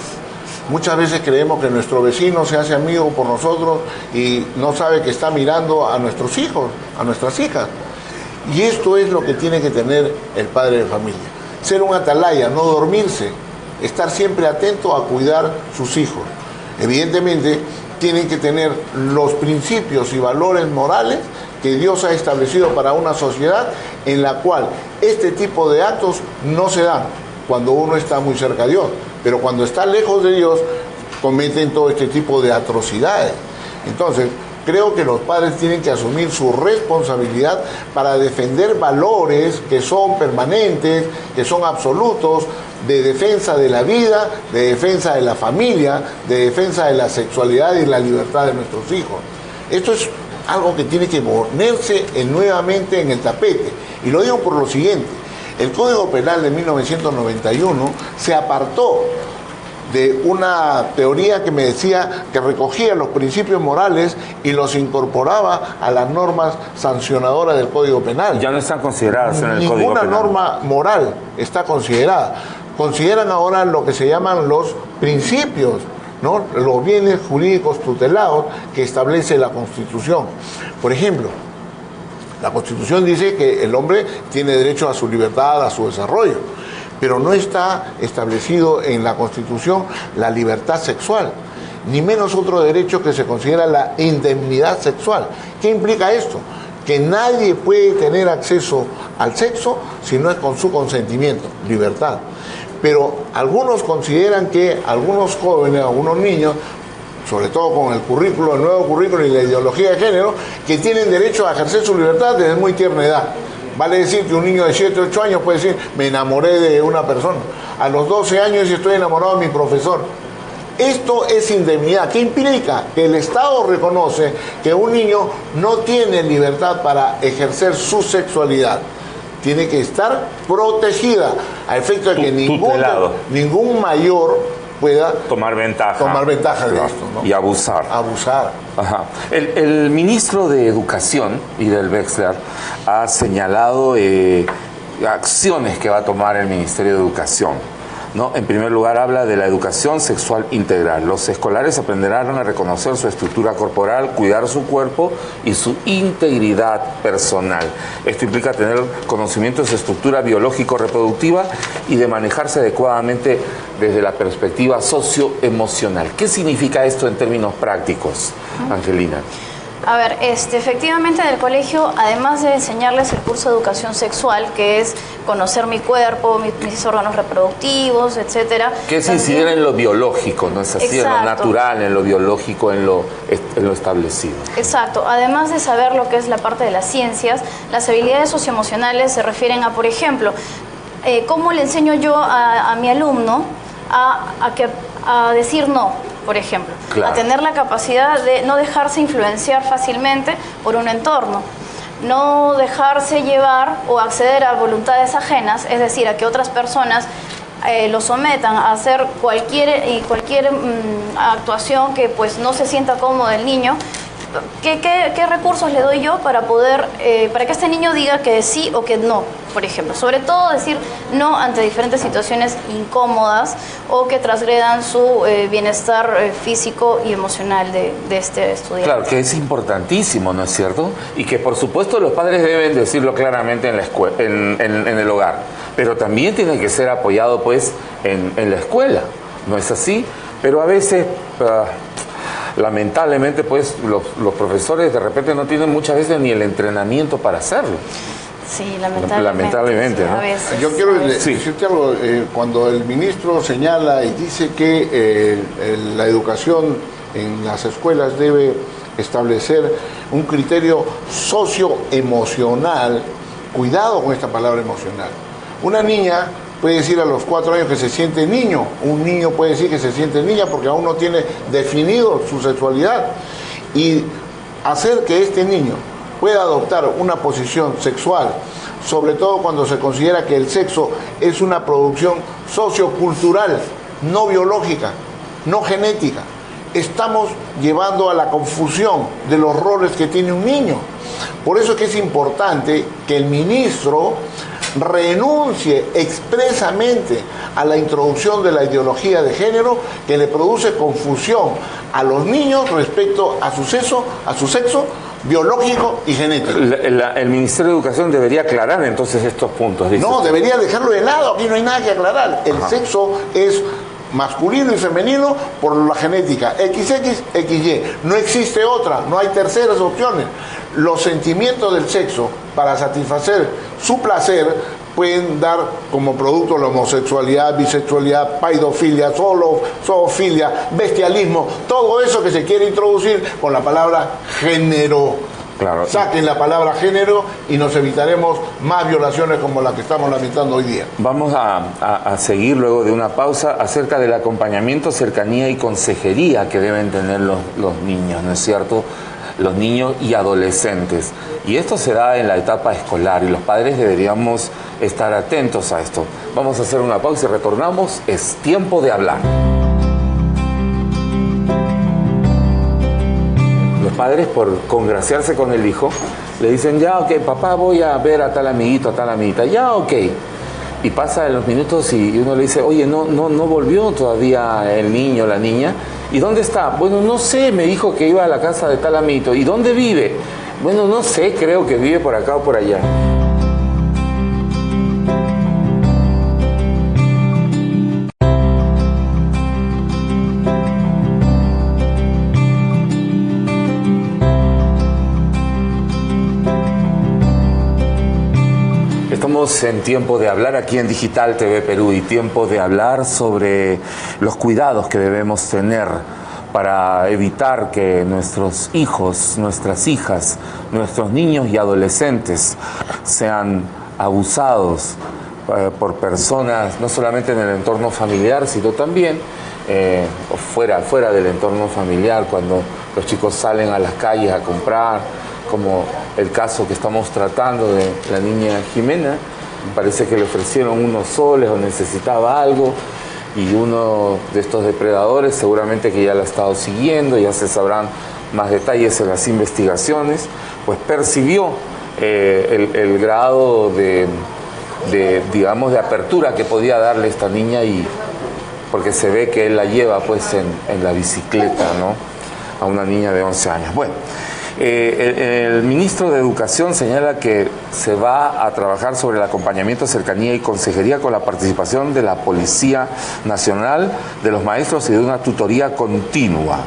Muchas veces creemos que nuestro vecino se hace amigo por nosotros y no sabe que está mirando a nuestros hijos, a nuestras hijas. Y esto es lo que tiene que tener el padre de familia. Ser un atalaya, no dormirse, estar siempre atento a cuidar sus hijos. Evidentemente, tienen que tener los principios y valores morales que Dios ha establecido para una sociedad en la cual este tipo de actos no se dan cuando uno está muy cerca de Dios, pero cuando está lejos de Dios cometen todo este tipo de atrocidades. Entonces, creo que los padres tienen que asumir su responsabilidad para defender valores que son permanentes, que son absolutos, de defensa de la vida, de defensa de la familia, de defensa de la sexualidad y la libertad de nuestros hijos. Esto es algo que tiene que ponerse nuevamente en el tapete. Y lo digo por lo siguiente: el Código Penal de 1991 se apartó de una teoría que me decía que recogía los principios morales y los incorporaba a las normas sancionadoras del Código Penal. Ya no están consideradas en el Código Ninguna Penal. norma moral está considerada. Consideran ahora lo que se llaman los principios, ¿no? Los bienes jurídicos tutelados que establece la Constitución. Por ejemplo, la Constitución dice que el hombre tiene derecho a su libertad, a su desarrollo, pero no está establecido en la Constitución la libertad sexual, ni menos otro derecho que se considera la indemnidad sexual. ¿Qué implica esto? Que nadie puede tener acceso al sexo si no es con su consentimiento, libertad. Pero algunos consideran que algunos jóvenes, algunos niños, sobre todo con el currículo, el nuevo currículo y la ideología de género, que tienen derecho a ejercer su libertad desde muy tierna edad. Vale decir que un niño de 7, 8 años puede decir, me enamoré de una persona. A los 12 años estoy enamorado de mi profesor. Esto es indemnidad. ¿Qué implica? Que el Estado reconoce que un niño no tiene libertad para ejercer su sexualidad. Tiene que estar protegida a efecto de que ningún mayor pueda tomar ventaja de esto, ¿no? Y abusar. Ajá. El ministro de Educación, Idel Wexler, ha señalado acciones que va a tomar el Ministerio de Educación, ¿no? En primer lugar, habla de la educación sexual integral. Los escolares aprenderán a reconocer su estructura corporal, cuidar su cuerpo y su integridad personal. Esto implica tener conocimiento de su estructura biológico-reproductiva y de manejarse adecuadamente desde la perspectiva socioemocional. ¿Qué significa esto en términos prácticos, Angelina? A ver, efectivamente en el colegio, además de enseñarles el curso de educación sexual, que es conocer mi cuerpo, mis órganos reproductivos, etcétera. Que es incidir en lo biológico, ¿no es así? Exacto. En lo natural, en lo biológico, en lo establecido. Exacto. Además de saber lo que es la parte de las ciencias, las habilidades socioemocionales se refieren a, por ejemplo, cómo le enseño yo a mi alumno a decir no. por ejemplo, Claro. a tener la capacidad de no dejarse influenciar fácilmente por un entorno, no dejarse llevar o acceder a voluntades ajenas, es decir, a que otras personas lo sometan a hacer cualquier actuación que pues no se sienta cómodo el niño. ¿Qué recursos le doy yo para poder, para que este niño diga que sí o que no, por ejemplo? Sobre todo decir no ante diferentes situaciones incómodas o que transgredan su bienestar físico y emocional de este estudiante. Claro, que es importantísimo, ¿no es cierto? Y que por supuesto los padres deben decirlo claramente en la en el hogar, pero también tiene que ser apoyado pues en la escuela, ¿no es así? Pero a veces... lamentablemente pues los profesores de repente no tienen muchas veces ni el entrenamiento para hacerlo. Sí, lamentablemente. Lamentablemente, sí, ¿no? a veces, Yo quiero Sí. decirte algo, cuando el ministro señala y dice que la educación en las escuelas debe establecer un criterio socioemocional, cuidado con esta palabra emocional. Una niña puede decir a los 4 años que se siente niño, un niño puede decir que se siente niña porque aún no tiene definido su sexualidad, y hacer que este niño pueda adoptar una posición sexual, sobre todo cuando se considera que el sexo es una producción sociocultural, no biológica, no genética. Estamos llevando a la confusión de los roles que tiene un niño. Por eso es que es importante que el ministro renuncie expresamente a la introducción de la ideología de género que le produce confusión a los niños respecto a su sexo biológico y genético. El Ministerio de Educación debería aclarar entonces estos puntos. Dice. No, debería dejarlo de lado, aquí no hay nada que aclarar. El sexo es masculino y femenino por la genética, XX, XY. No existe otra, no hay terceras opciones. Los sentimientos del sexo para satisfacer su placer pueden dar como producto la homosexualidad, bisexualidad, paidofilia, zoofilia, bestialismo, todo eso que se quiere introducir con la palabra género. Claro. Saquen la palabra género y nos evitaremos más violaciones como la que estamos lamentando hoy día. Vamos a seguir luego de una pausa acerca del acompañamiento, cercanía y consejería que deben tener los niños, ¿no es cierto? Los niños y adolescentes. Y esto se da en la etapa escolar y los padres deberíamos estar atentos a esto. Vamos a hacer una pausa y retornamos. Es tiempo de hablar. Los padres, por congraciarse con el hijo, le dicen, ya, ok, papá, voy a ver a tal amiguito, a tal amiguita. Ya, ok. Y pasan los minutos y uno le dice, oye, no volvió todavía el niño, la niña. ¿Y dónde está? Bueno, no sé, me dijo que iba a la casa de tal amiguito. ¿Y dónde vive? Bueno, no sé, creo que vive por acá o por allá. Estamos en tiempo de hablar aquí en Digital TV Perú y tiempo de hablar sobre los cuidados que debemos tener para evitar que nuestros hijos, nuestras hijas, nuestros niños y adolescentes sean abusados por personas, no solamente en el entorno familiar, sino también fuera del entorno familiar, cuando los chicos salen a las calles a comprar, como el caso que estamos tratando de la niña Jimena. Parece que le ofrecieron unos soles o necesitaba algo, y uno de estos depredadores, seguramente que ya la ha estado siguiendo, ya se sabrán más detalles en las investigaciones, pues percibió el grado digamos, de apertura que podía darle esta niña, y porque se ve que él la lleva pues en la bicicleta, ¿no? A una niña de 11 años. Bueno, el ministro de Educación señala que se va a trabajar sobre el acompañamiento, cercanía y consejería con la participación de la Policía Nacional, de los maestros y de una tutoría continua,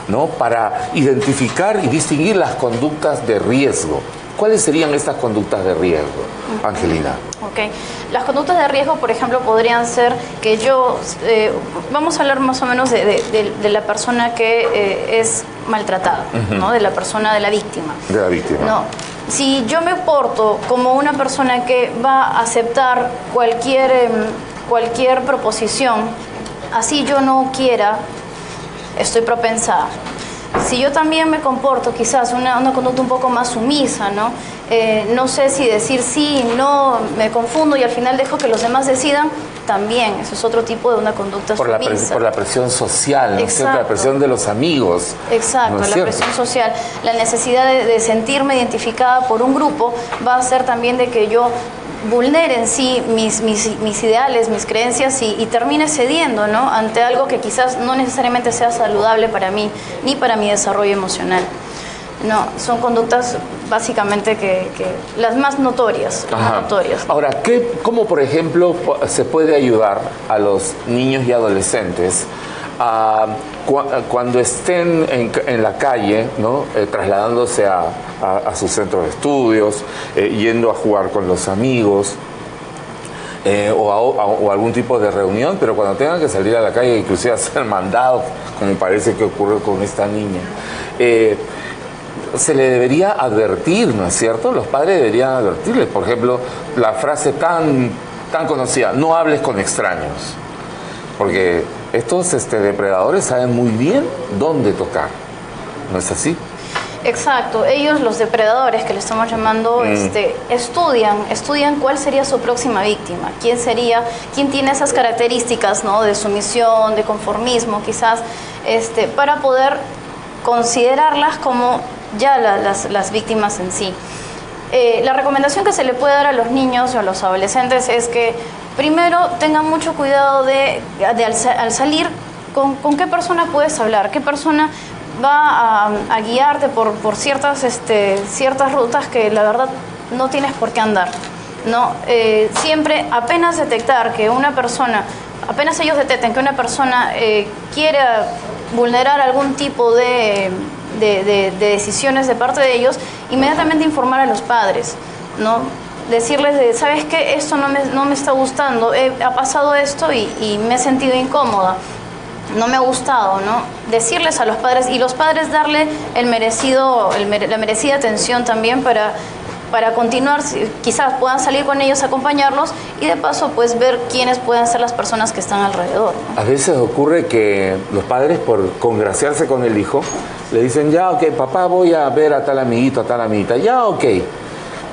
¿no? Para identificar y distinguir las conductas de riesgo. ¿Cuáles serían estas conductas de riesgo, Angelina? Ok. Las conductas de riesgo, por ejemplo, podrían ser que vamos a hablar más o menos de la persona que es maltratada, ¿no? De la persona, de la víctima. De la víctima. No. Si yo me porto como una persona que va a aceptar cualquier proposición, así yo no quiera, estoy propensa a. Si yo también me comporto quizás una conducta un poco más sumisa, ¿no? No sé si decir sí, no, me confundo y al final dejo que los demás decidan, también, eso es otro tipo de una conducta sumisa. Por la presión social, ¿no es cierto? La presión de los amigos. Exacto, ¿no es la cierto? presión social. La necesidad de sentirme identificada por un grupo va a hacer también de que yo vulnere en sí mis ideales, mis creencias y termine cediendo, ¿no? Ante algo que quizás no necesariamente sea saludable para mí ni para mi desarrollo emocional. No, son conductas básicamente que las más notorias. Ahora, ¿cómo por ejemplo se puede ayudar a los niños y adolescentes cuando estén en la calle, ¿no? Trasladándose a sus centros de estudios, yendo a jugar con los amigos o algún tipo de reunión, pero cuando tengan que salir a la calle, inclusive a ser mandados, como parece que ocurre con esta niña? Se le debería advertir, ¿no es cierto? Los padres deberían advertirles. Por ejemplo, la frase tan conocida, no hables con extraños. Porque estos depredadores saben muy bien dónde tocar. ¿No es así? Exacto. Ellos, los depredadores que le estamos llamando, estudian cuál sería su próxima víctima. Quién tiene esas características, ¿no? De sumisión, de conformismo, quizás, para poder considerarlas como ya las víctimas en sí. La recomendación que se le puede dar a los niños o a los adolescentes es que primero tengan mucho cuidado al salir, con qué persona puedes hablar, qué persona va a guiarte por ciertas rutas que la verdad no tienes por qué andar, ¿no? Siempre apenas ellos detecten que una persona quiera vulnerar algún tipo de decisiones de parte de ellos, inmediatamente informar a los padres, ¿no? Decirles ¿sabes qué? Esto no me está gustando, ha pasado esto y me he sentido incómoda, no me ha gustado, ¿no? Decirles a los padres y los padres darle la merecida atención también para continuar, quizás puedan salir con ellos, acompañarlos y de paso pues ver quiénes pueden ser las personas que están alrededor, ¿no? A veces ocurre que los padres, por congraciarse con el hijo, le dicen, ya, ok, papá, voy a ver a tal amiguito, a tal amiguita, ya, ok.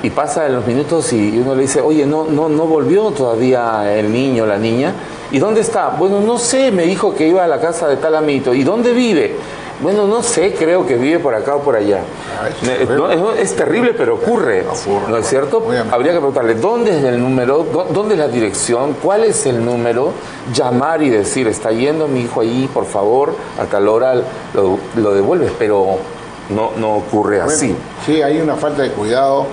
Y pasa los minutos y uno le dice, oye, no volvió todavía el niño o la niña. ¿Y dónde está? Bueno, no sé, me dijo que iba a la casa de tal amiguito. ¿Y dónde vive? Bueno, no sé, creo que vive por acá o por allá. Es terrible, pero ocurre, ¿no es cierto? Habría que preguntarle, ¿dónde es el número? ¿Dónde es la dirección? ¿Cuál es el número? Llamar y decir, está yendo mi hijo allí, por favor, a tal hora lo devuelves, pero no ocurre así. Sí, hay una falta de cuidado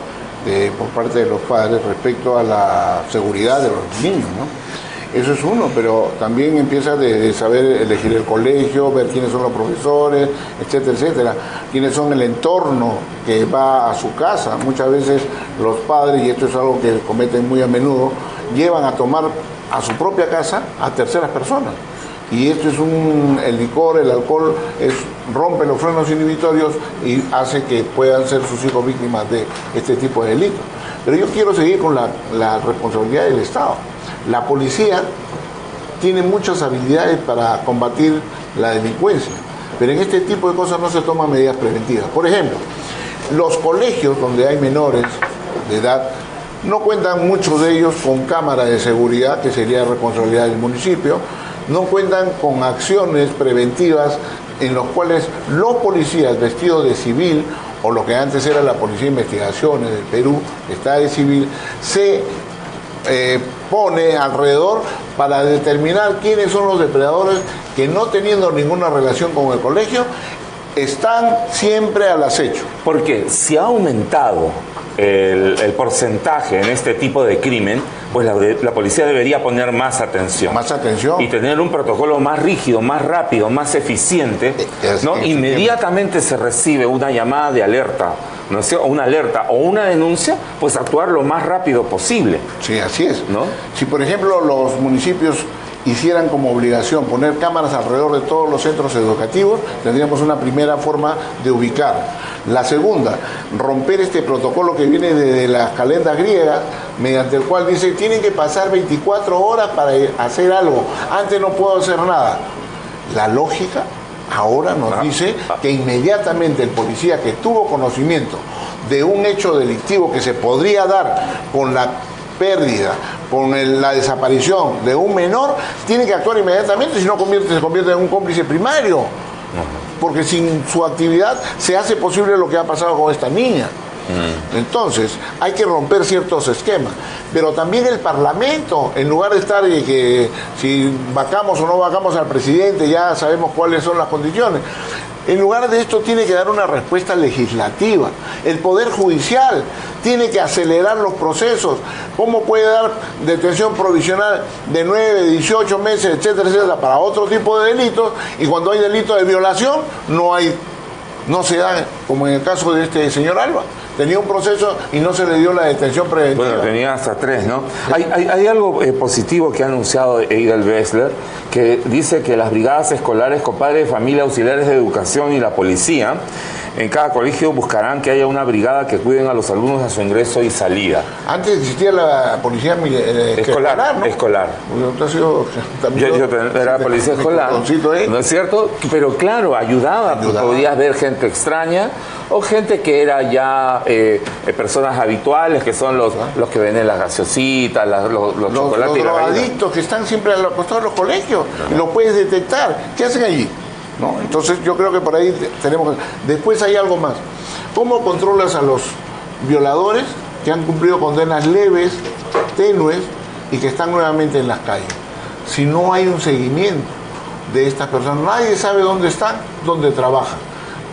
por parte de los padres respecto a la seguridad de los niños, ¿no? Eso es uno, pero también empieza de saber elegir el colegio, ver quiénes son los profesores, etcétera, etcétera, quiénes son el entorno que va a su casa. Muchas veces los padres, y esto es algo que cometen muy a menudo, llevan a tomar a su propia casa a terceras personas. Y esto es el licor, el alcohol, rompe los frenos inhibitorios y hace que puedan ser sus hijos víctimas de este tipo de delitos. Pero yo quiero seguir con la responsabilidad del Estado. La policía tiene muchas habilidades para combatir la delincuencia, pero en este tipo de cosas no se toman medidas preventivas. Por ejemplo, los colegios donde hay menores de edad no cuentan muchos de ellos con cámaras de seguridad, que sería responsabilidad del municipio, no cuentan con acciones preventivas en los cuales los policías vestidos de civil, o lo que antes era la Policía de Investigaciones del Perú, está de civil, se pone alrededor para determinar quiénes son los depredadores que, no teniendo ninguna relación con el colegio, están siempre al acecho. Porque si ha aumentado el porcentaje en este tipo de crimen, pues la policía debería poner más atención. Más atención. Y tener un protocolo más rígido, más rápido, más eficiente, ¿no? Inmediatamente se recibe una llamada de alerta, ¿no? O una alerta o una denuncia, pues actuar lo más rápido posible. Sí, así es, ¿no? Si por ejemplo los municipios hicieran como obligación poner cámaras alrededor de todos los centros educativos, tendríamos una primera forma de ubicar. La segunda, romper este protocolo que viene de las calendas griegas, mediante el cual dice, tienen que pasar 24 horas para hacer algo, antes no puedo hacer nada. La lógica Ahora nos dice que inmediatamente el policía que tuvo conocimiento de un hecho delictivo que se podría dar con la pérdida, con la desaparición de un menor, tiene que actuar inmediatamente, si no se convierte en un cómplice primario. Porque sin su actividad se hace posible lo que ha pasado con esta niña. Entonces, hay que romper ciertos esquemas. Pero también el Parlamento, en lugar de estar y que si vacamos o no vacamos al presidente, ya sabemos cuáles son las condiciones. En lugar de esto tiene que dar una respuesta legislativa. El Poder Judicial tiene que acelerar los procesos. ¿Cómo puede dar detención provisional de 9, 18 meses, etcétera, etcétera, para otro tipo de delitos? Y cuando hay delitos de violación, no se da, como en el caso de este señor Alba. Tenía un proceso y no se le dio la detención preventiva. Bueno, tenía hasta 3, ¿no? Hay algo positivo que ha anunciado Eidel Bessler, que dice que las brigadas escolares con padres de familia, auxiliares de educación y la policía, en cada colegio buscarán que haya una brigada que cuiden a los alumnos a su ingreso y salida. Antes existía la policía escolar, ¿no? Escolar. Yo era policía escolar, ¿no es cierto? Pero claro, ayudaba. Podías ver gente extraña o gente que era ya personas habituales, que son los que venden las gaseositas, los chocolates. Los drogadictos que están siempre al costado de los colegios, y los puedes detectar. ¿Qué hacen allí? ¿No? Entonces yo creo que por ahí tenemos... Después hay algo más. ¿Cómo controlas a los violadores que han cumplido condenas leves, tenues y que están nuevamente en las calles? Si no hay un seguimiento de estas personas, nadie sabe dónde están, dónde trabajan.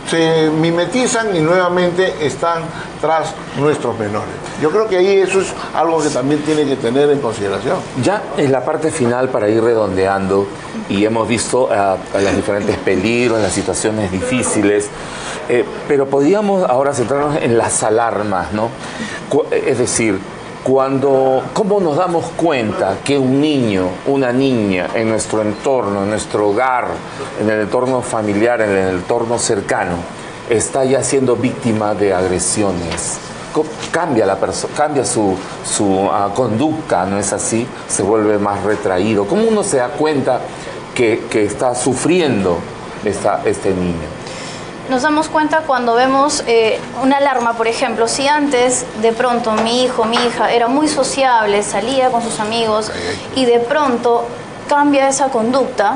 Se mimetizan y nuevamente están tras nuestros menores. Yo creo que ahí eso es algo que también tiene que tener en consideración. Ya en la parte final, para ir redondeando, y hemos visto los diferentes peligros, las situaciones difíciles, pero podríamos ahora centrarnos en las alarmas, ¿no? Es decir, ¿cómo nos damos cuenta que un niño, una niña en nuestro entorno, en nuestro hogar, en el entorno familiar, en el entorno cercano, está ya siendo víctima de agresiones? Cambia su conducta, ¿no es así? Se vuelve más retraído. ¿Cómo uno se da cuenta que está sufriendo este niño? Nos damos cuenta cuando vemos una alarma, por ejemplo, si antes de pronto mi hijo, mi hija era muy sociable, salía con sus amigos y de pronto cambia esa conducta,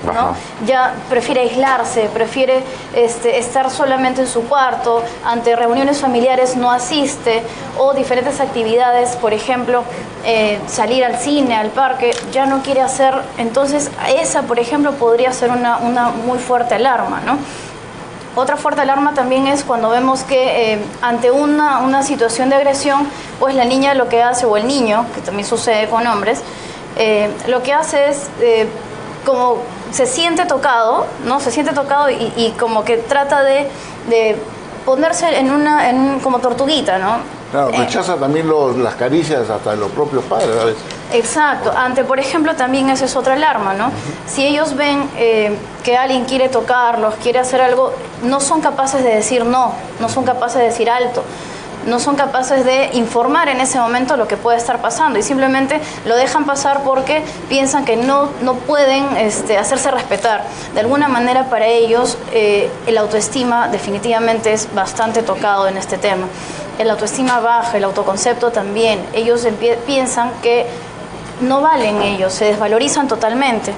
¿no? Ya prefiere aislarse, prefiere estar solamente en su cuarto, ante reuniones familiares no asiste, o diferentes actividades, por ejemplo, salir al cine, al parque, ya no quiere hacer. Entonces esa, por ejemplo, podría ser una muy fuerte alarma, ¿no? Otra fuerte alarma también es cuando vemos que ante una situación de agresión, pues la niña lo que hace, o el niño, que también sucede con hombres, lo que hace es como se siente tocado, ¿no? Se siente tocado y como que trata de ponerse como tortuguita, ¿no? Claro, rechaza también las caricias hasta de los propios padres a veces. Exacto. Ante, por ejemplo, también esa es otra alarma, ¿no? Si ellos ven que alguien quiere tocarlos, quiere hacer algo, no son capaces de decir no son capaces de decir alto, no son capaces de informar en ese momento lo que puede estar pasando y simplemente lo dejan pasar porque piensan que no pueden hacerse respetar. De alguna manera para ellos el autoestima definitivamente es bastante tocado en este tema. El autoestima baja, el autoconcepto también. Ellos piensan que no valen ellos, se desvalorizan totalmente.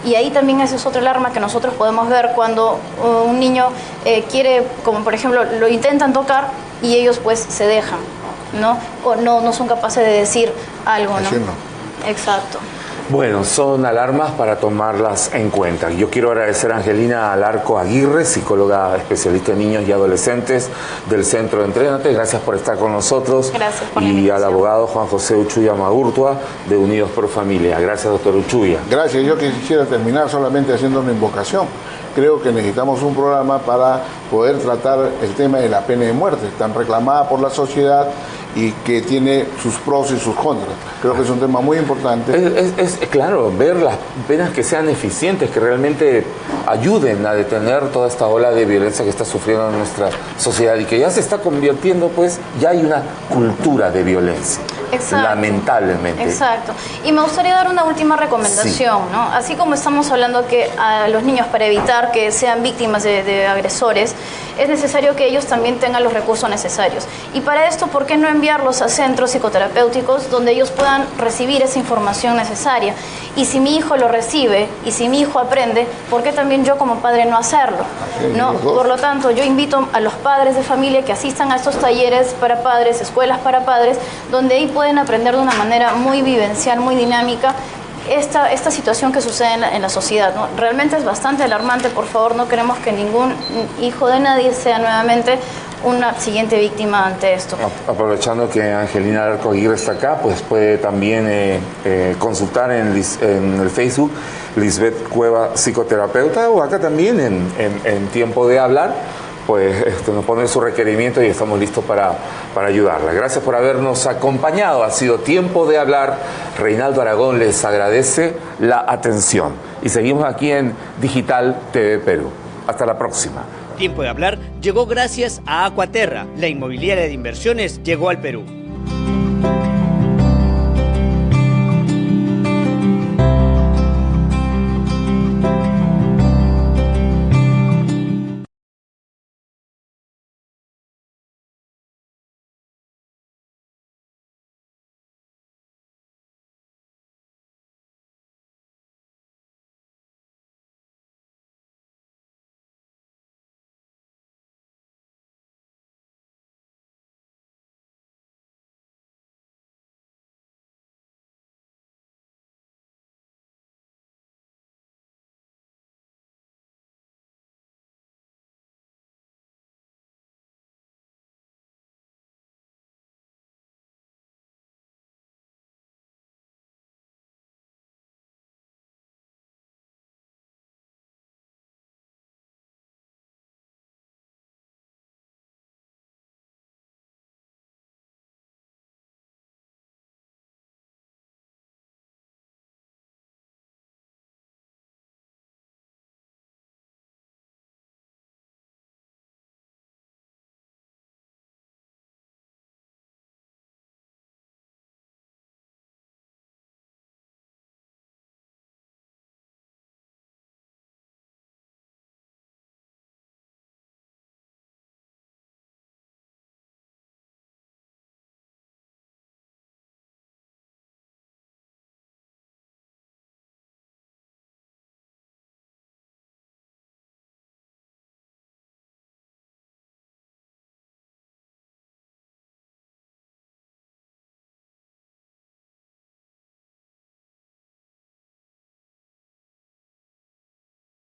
Y ahí también esa es otra alarma que nosotros podemos ver cuando un niño quiere, como por ejemplo, lo intentan tocar y ellos pues se dejan, ¿no? O no son capaces de decir algo, ¿no? Decir no. Exacto. Bueno, son alarmas para tomarlas en cuenta. Yo quiero agradecer a Angelina Alarco Aguirre, psicóloga especialista en niños y adolescentes del Centro de Entrénate. Gracias por estar con nosotros. Gracias por la Y invitación. al abogado Juan José Uchuya Magurtua, de Unidos por Familia. Gracias, doctor Uchuya. Gracias. Yo quisiera terminar solamente haciendo una invocación. Creo que necesitamos un programa para poder tratar el tema de la pena de muerte, tan reclamada por la sociedad y que tiene sus pros y sus contras. Creo que es un tema muy importante. Es claro, ver las penas que sean eficientes, que realmente ayuden a detener toda esta ola de violencia que está sufriendo nuestra sociedad y que ya se está convirtiendo, pues, ya hay una cultura de violencia. Exacto. lamentablemente. Exacto. Y me gustaría dar una última recomendación, ¿no? Así como estamos hablando que a los niños, para evitar que sean víctimas de agresores, es necesario que ellos también tengan los recursos necesarios. Y para esto, ¿por qué no enviarlos a centros psicoterapéuticos donde ellos puedan recibir esa información necesaria? Y si mi hijo lo recibe y si mi hijo aprende, ¿por qué también yo como padre no hacerlo? ¿No? Por lo tanto, yo invito a los padres de familia que asistan a estos talleres para padres, escuelas para padres, donde ahí pueden aprender de una manera muy vivencial, muy dinámica, esta situación que sucede en la sociedad, ¿no? Realmente es bastante alarmante. Por favor, no queremos que ningún hijo de nadie sea nuevamente una siguiente víctima ante esto. Aprovechando que Angelina Alarco Aguirre está acá, pues puede también consultar en el Facebook Lisbeth Cueva Psicoterapeuta, o acá también en Tiempo de Hablar, pues nos pone su requerimiento y estamos listos para ayudarla. Gracias por habernos acompañado. Ha sido Tiempo de Hablar. Reinaldo Aragón les agradece la atención. Y seguimos aquí en Digital TV Perú. Hasta la próxima. Tiempo de Hablar llegó gracias a Aquaterra. La inmobiliaria de inversiones llegó al Perú.